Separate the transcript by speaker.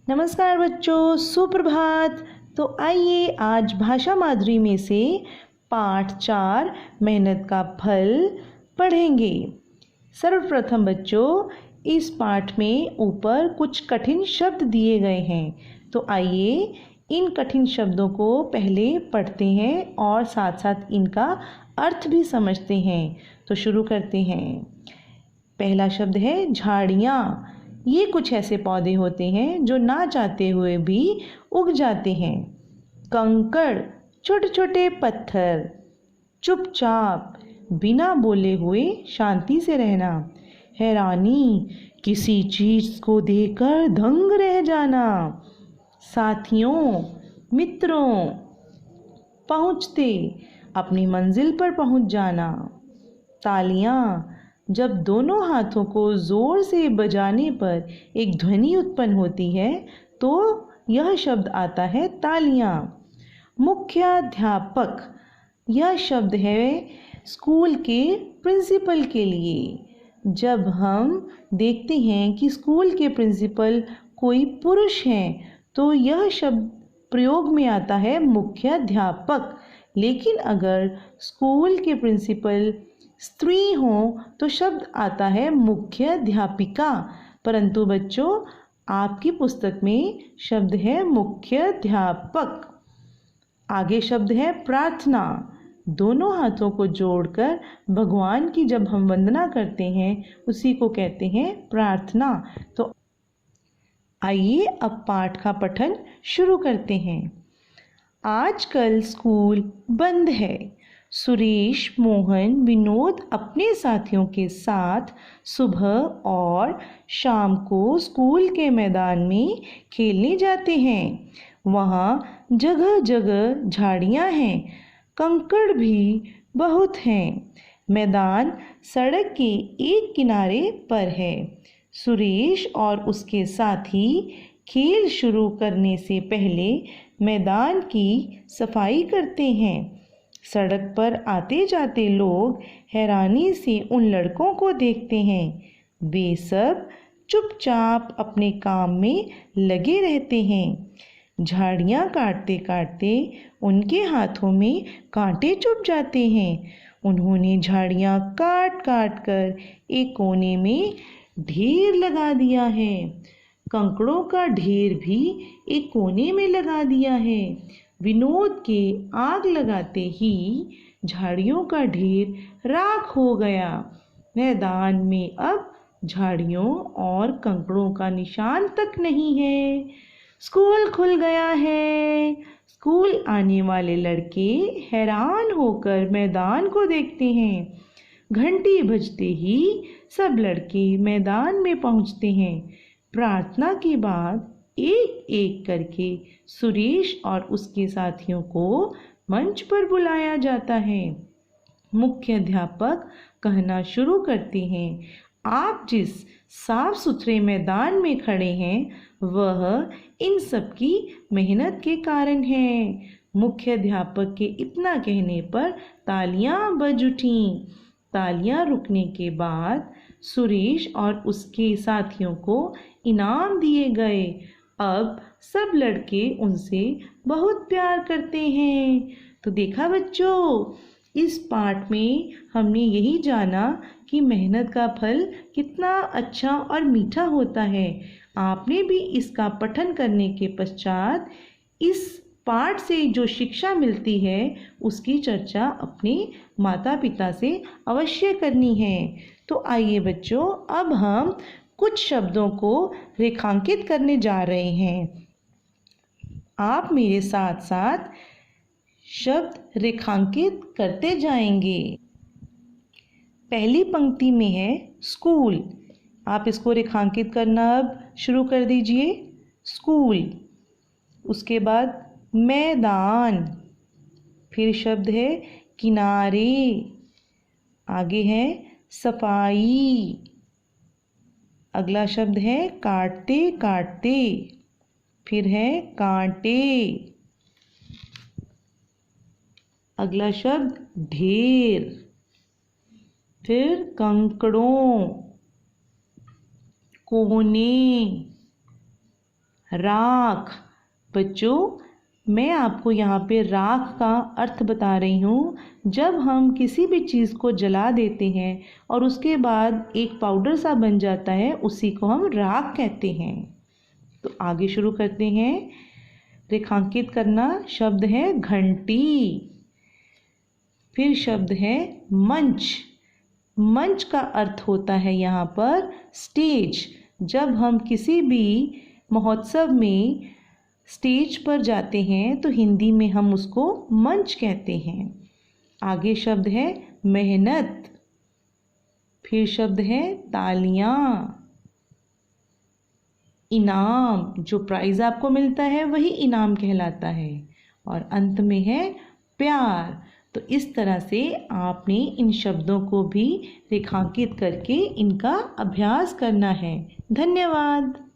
Speaker 1: नमस्कार बच्चों, सुप्रभात। तो आइए आज भाषा माधुरी में से पाठ 4 मेहनत का फल पढ़ेंगे। सर्वप्रथम बच्चों, इस पाठ में ऊपर कुछ कठिन शब्द दिए गए हैं। तो आइए इन कठिन शब्दों को पहले पढ़ते हैं और साथ साथ इनका अर्थ भी समझते हैं। तो शुरू करते हैं। पहला शब्द है झाड़ियाँ। ये कुछ ऐसे पौधे होते हैं जो ना चाहते हुए भी उग जाते हैं। कंकड़, छोटे छोटे पत्थर। चुपचाप, बिना बोले हुए शांति से रहना। हैरानी, किसी चीज को देखकर दंग रह जाना। साथियों, मित्रों, पहुंचते, अपनी मंजिल पर पहुंच जाना। तालियां, जब दोनों हाथों को जोर से बजाने पर एक ध्वनि उत्पन्न होती है तो यह शब्द आता है तालियां। मुख्याध्यापक, यह शब्द है स्कूल के प्रिंसिपल के लिए। जब हम देखते हैं कि स्कूल के प्रिंसिपल कोई पुरुष हैं तो यह शब्द प्रयोग में आता है मुख्याध्यापक। लेकिन अगर स्कूल के प्रिंसिपल स्त्री हो तो शब्द आता है मुख्याध्यापिका। परंतु बच्चों, आपकी पुस्तक में शब्द है मुख्याध्यापक। आगे शब्द है प्रार्थना। दोनों हाथों को जोड़कर भगवान की जब हम वंदना करते हैं उसी को कहते हैं प्रार्थना। तो आइए अब पाठ का पठन शुरू करते हैं। आजकल स्कूल बंद है। सुरेश, मोहन, विनोद अपने साथियों के साथ सुबह और शाम को स्कूल के मैदान में खेलने जाते हैं। वहाँ जगह जगह झाड़ियाँ हैं, कंकड़ भी बहुत हैं। मैदान सड़क के एक किनारे पर है। सुरेश और उसके साथी खेल शुरू करने से पहले मैदान की सफाई करते हैं। सड़क पर आते जाते लोग हैरानी से उन लड़कों को देखते हैं। वे सब चुपचाप अपने काम में लगे रहते हैं। झाड़ियाँ काटते काटते उनके हाथों में कांटे चुभ जाते हैं। उन्होंने झाड़ियाँ काट काट कर एक कोने में ढेर लगा दिया है। कंकड़ों का ढेर भी एक कोने में लगा दिया है। विनोद के आग लगाते ही झाड़ियों का ढेर राख हो गया। मैदान में अब झाड़ियों और कंकड़ों का निशान तक नहीं है। स्कूल खुल गया है। स्कूल आने वाले लड़के हैरान होकर मैदान को देखते हैं। घंटी बजते ही सब लड़के मैदान में पहुंचते हैं। प्रार्थना के बाद एक एक करके सुरेश और उसके साथियों को मंच पर बुलाया जाता है। मुख्याध्यापक कहना शुरू करते हैं, आप जिस साफ सुथरे मैदान में खड़े हैं वह इन सब की मेहनत के कारण है। मुख्याध्यापक के इतना कहने पर तालियां बज उठीं। तालियां रुकने के बाद सुरेश और उसके साथियों को इनाम दिए गए। अब सब लड़के उनसे बहुत प्यार करते हैं। तो देखा बच्चों, इस पाठ में हमने यही जाना कि मेहनत का फल कितना अच्छा और मीठा होता है। आपने भी इसका पठन करने के पश्चात इस पाठ से जो शिक्षा मिलती है उसकी चर्चा अपने माता पिता से अवश्य करनी है। तो आइए बच्चों, अब हम कुछ शब्दों को रेखांकित करने जा रहे हैं। आप मेरे साथ साथ शब्द रेखांकित करते जाएंगे। पहली पंक्ति में है स्कूल। आप इसको रेखांकित करना अब शुरू कर दीजिए। स्कूल। उसके बाद मैदान। फिर शब्द है किनारे। आगे है सफाई। अगला शब्द है काटते काटते। फिर है कांटे। अगला शब्द ढेर। फिर कंकड़ों, कोने, राख। बच्चों, मैं आपको यहाँ पे राख का अर्थ बता रही हूँ। जब हम किसी भी चीज़ को जला देते हैं और उसके बाद एक पाउडर सा बन जाता है, उसी को हम राख कहते हैं। तो आगे शुरू करते हैं। रेखांकित करना शब्द है घंटी, फिर शब्द है मंच। मंच का अर्थ होता है यहाँ पर स्टेज। जब हम किसी भी महोत्सव में स्टेज पर जाते हैं तो हिंदी में हम उसको मंच कहते हैं। आगे शब्द है मेहनत, फिर शब्द है तालियां। इनाम, जो प्राइज़ आपको मिलता है वही इनाम कहलाता है। और अंत में है प्यार। तो इस तरह से आपने इन शब्दों को भी रेखांकित करके इनका अभ्यास करना है। धन्यवाद।